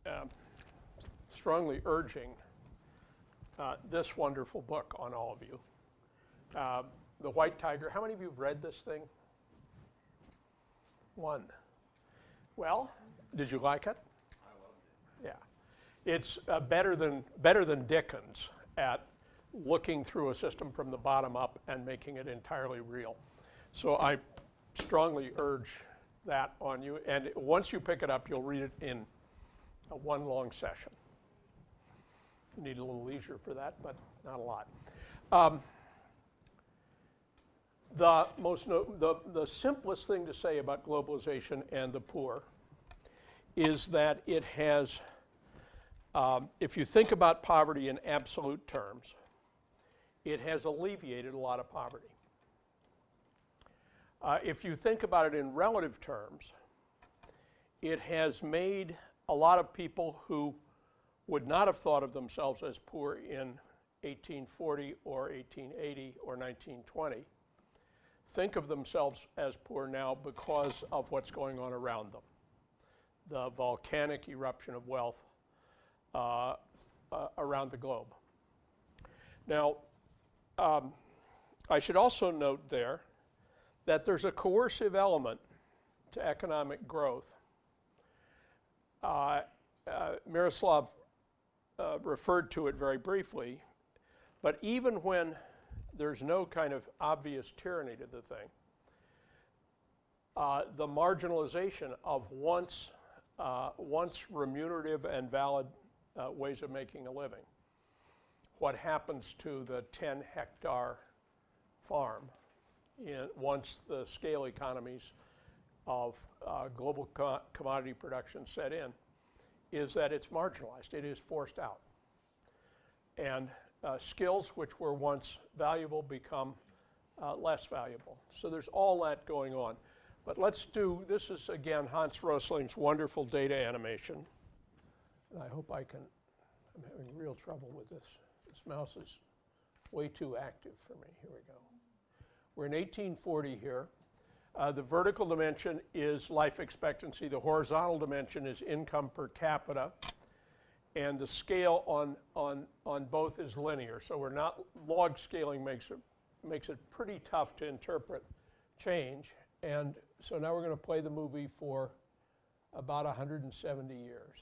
um, strongly urging this wonderful book on all of you. The White Tiger. How many of you have read this thing? One. Well, did you like it? I loved it. Yeah. It's better than Dickens at looking through a system from the bottom up and making it entirely real. So I strongly urge that on you. And once you pick it up, you'll read it in one long session. You need a little leisure for that, but not a lot. The simplest thing to say about globalization and the poor is that it has, if you think about poverty in absolute terms, it has alleviated a lot of poverty. If you think about it in relative terms, it has made a lot of people who would not have thought of themselves as poor in 1840 or 1880 or 1920 think of themselves as poor now because of what's going on around them. The volcanic eruption of wealth around the globe. Now, I should also note there that there's a coercive element to economic growth. Miroslav referred to it very briefly, but even when there's no kind of obvious tyranny to the thing, the marginalization of once remunerative and valid ways of making a living, what happens to the 10-hectare farm once the scale economies of global commodity production set in, is that it's marginalized. It is forced out. And skills which were once valuable become less valuable. So there's all that going on. But this is again Hans Rosling's wonderful data animation. And I hope I'm having real trouble with this. This mouse is way too active for me. Here we go. We're in 1840 here. The vertical dimension is life expectancy. The horizontal dimension is income per capita. And the scale on both is linear. So we're not, log scaling makes it pretty tough to interpret change. And so now we're going to play the movie for about 170 years.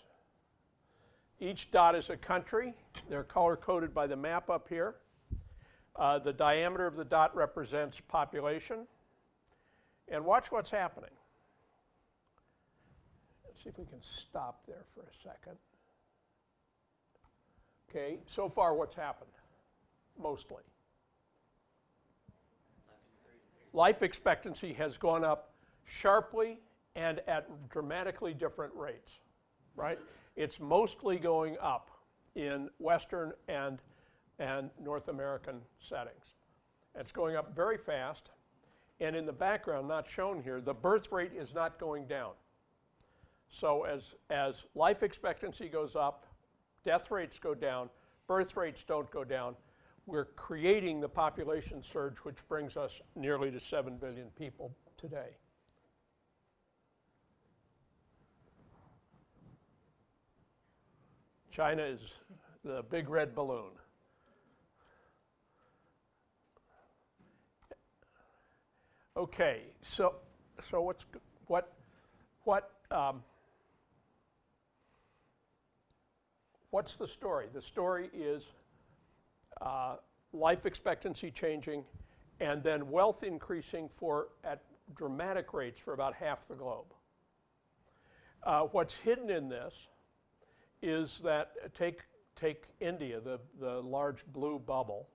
Each dot is a country. They're color-coded by the map up here. The diameter of the dot represents population. And watch what's happening. Let's see if we can stop there for a second. Okay, so far what's happened? Mostly. Life expectancy has gone up sharply and at dramatically different rates, right? It's mostly going up in Western and North American settings. It's going up very fast. And in the background, not shown here, the birth rate is not going down. So as life expectancy goes up, death rates go down, birth rates don't go down. We're creating the population surge, which brings us nearly to 7 billion people today. China is the big red balloon. Okay, so what's the story? The story is life expectancy changing, and then wealth increasing at dramatic rates for about half the globe. What's hidden in this is that take India, the large blue bubble.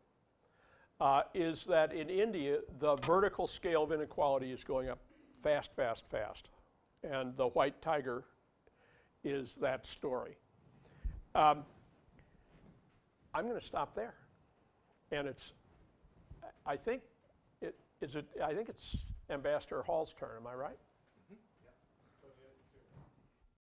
Is that in India, the vertical scale of inequality is going up fast, fast, fast. And the White Tiger is that story. I'm going to stop there. And I think it's Ambassador Hall's turn, am I right?